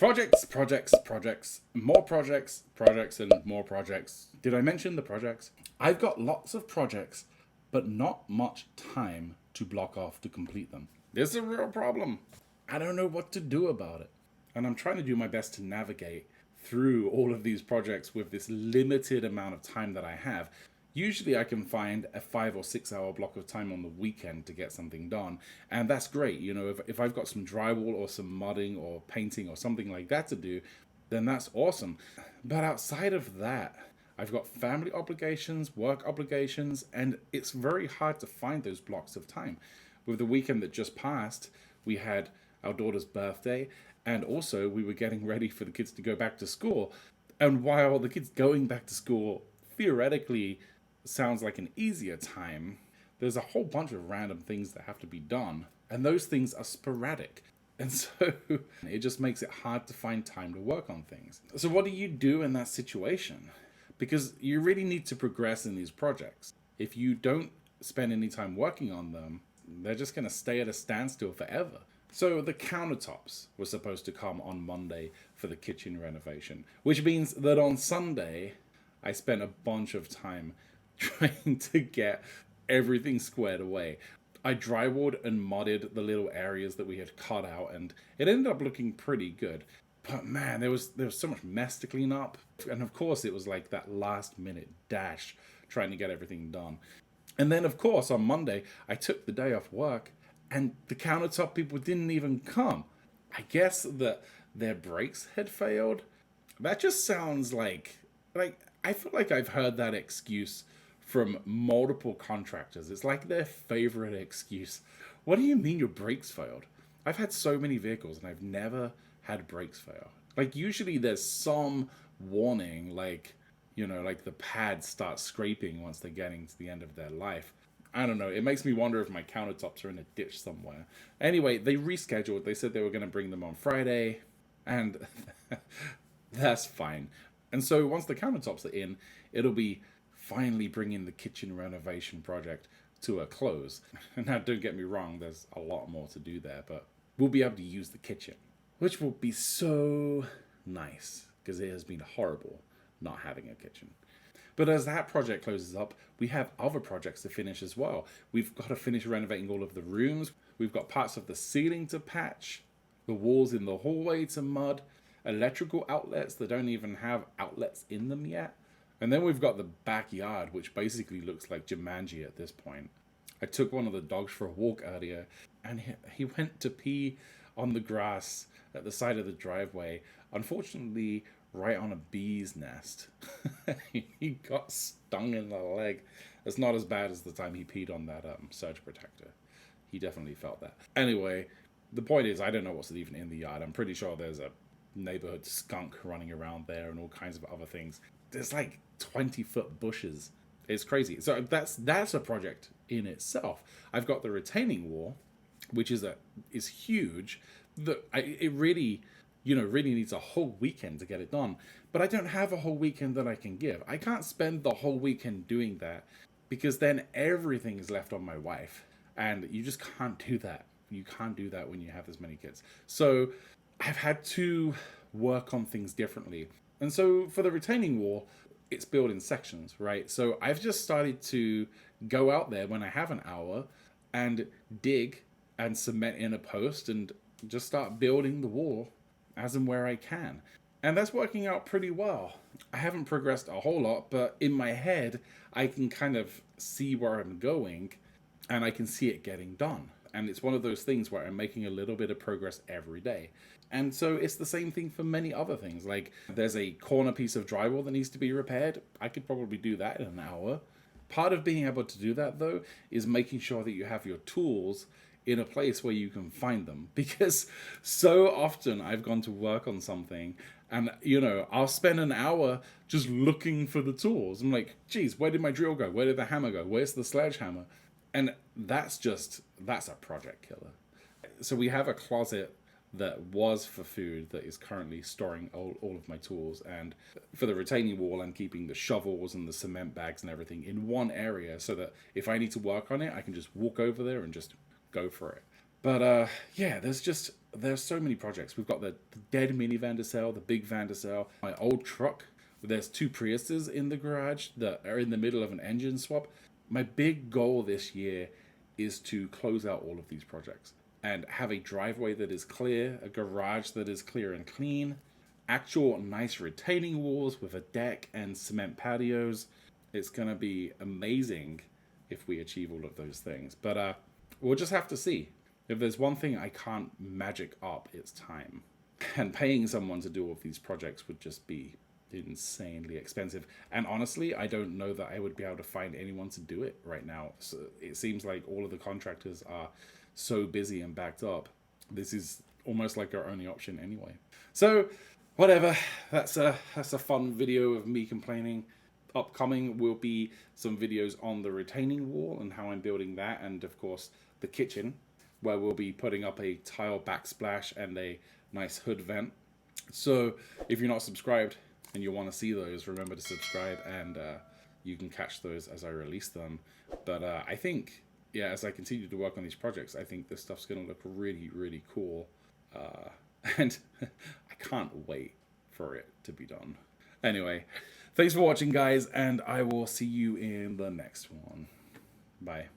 Projects, more projects, and more projects. Did I mention the projects? I've got lots of projects, but not much time to block off to complete them. This is a real problem. I don't know what to do about it. And I'm trying to do my best to navigate through all of these projects with this limited amount of time that I have. Usually I can find a 5 or 6 hour block of time on the weekend to get something done. And that's great. You know, if I've got some drywall or some mudding or painting or something like that to do, then that's awesome. But outside of that, I've got family obligations, work obligations, and it's very hard to find those blocks of time. With the weekend that just passed, we had our daughter's birthday, and also we were getting ready for the kids to go back to school. And while the kids going back to school theoretically sounds like an easier time, there's a whole bunch of random things that have to be done, and those things are sporadic. And so it just makes it hard to find time to work on things. So what do you do in that situation? Because you really need to progress in these projects. If you don't spend any time working on them, they're just going to stay at a standstill forever. So the countertops were supposed to come on Monday for the kitchen renovation, which means that on Sunday, I spent a bunch of time trying to get everything squared away. I drywalled and modded the little areas that we had cut out, and it ended up looking pretty good. But man, there was so much mess to clean up. And of course, it was like that last minute dash trying to get everything done. And then, of course, on Monday, I took the day off work, and the countertop people didn't even come. I guess that their brakes had failed. That just sounds like I feel like I've heard that excuse from multiple contractors. It's like their favorite excuse. What do you mean your brakes failed? I've had so many vehicles and I've never had brakes fail. Like usually there's some warning, like, you know, like the pads start scraping once they're getting to the end of their life. I don't know. It makes me wonder if my countertops are in a ditch somewhere. Anyway, they rescheduled. They said they were going to bring them on Friday, and that's fine. And so once the countertops are in, it'll be finally bringing the kitchen renovation project to a close. Now, don't get me wrong, there's a lot more to do there, but we'll be able to use the kitchen, which will be so nice, because it has been horrible not having a kitchen. But as that project closes up, we have other projects to finish as well. We've got to finish renovating all of the rooms. We've got parts of the ceiling to patch, the walls in the hallway to mud, electrical outlets that don't even have outlets in them yet. And then we've got the backyard, which basically looks like Jumanji at this point. I took one of the dogs for a walk earlier, and he went to pee on the grass at the side of the driveway. Unfortunately, right on a bee's nest. He got stung in the leg. It's not as bad as the time he peed on that surge protector. He definitely felt that. Anyway, the point is, I don't know what's even in the yard. I'm pretty sure there's a neighborhood skunk running around there and all kinds of other things. There's like 20-foot bushes. It's crazy. So that's a project in itself. I've got the retaining wall, which is huge. It really needs a whole weekend to get it done. But I don't have a whole weekend that I can give. I can't spend the whole weekend doing that, because then everything is left on my wife. And you just can't do that. You can't do that when you have this many kids. So I've had to work on things differently. And so for the retaining wall, it's built in sections, right? So I've just started to go out there when I have an hour and dig and cement in a post and just start building the wall as and where I can. And that's working out pretty well. I haven't progressed a whole lot, but in my head, I can kind of see where I'm going and I can see it getting done. And it's one of those things where I'm making a little bit of progress every day. And so it's the same thing for many other things. Like there's a corner piece of drywall that needs to be repaired. I could probably do that in an hour. Part of being able to do that, though, is making sure that you have your tools in a place where you can find them. Because so often I've gone to work on something and, I'll spend an hour just looking for the tools. I'm like, geez, where did my drill go? Where did the hammer go? Where's the sledgehammer? And that's a project killer. So we have a closet that was for food that is currently storing all of my tools. And for the retaining wall, I'm keeping the shovels and the cement bags and everything in one area so that if I need to work on it, I can just walk over there and just go for it. But there's just there's so many projects. We've got the dead minivan to sell, the big van to sell, my old truck. There's 2 Priuses in the garage that are in the middle of an engine swap. My big goal this year is to close out all of these projects and have a driveway that is clear, a garage that is clear and clean, actual nice retaining walls with a deck and cement patios. It's going to be amazing if we achieve all of those things. But we'll just have to see. If there's one thing I can't magic up, it's time. And paying someone to do all of these projects would just be insanely expensive. And honestly, I don't know that I would be able to find anyone to do it right now. So it seems like all of the contractors are so busy and backed up. This is almost like our only option anyway. So whatever, that's a fun video of me complaining. Upcoming will be some videos on the retaining wall and how I'm building that, and of course the kitchen, where we'll be putting up a tile backsplash and a nice hood vent. So if you're not subscribed and you want to see those, remember to subscribe, and you can catch those as I release them. But I think, yeah, as I continue to work on these projects, I think this stuff's going to look really, really cool. And I can't wait for it to be done. Anyway, thanks for watching, guys, and I will see you in the next one. Bye.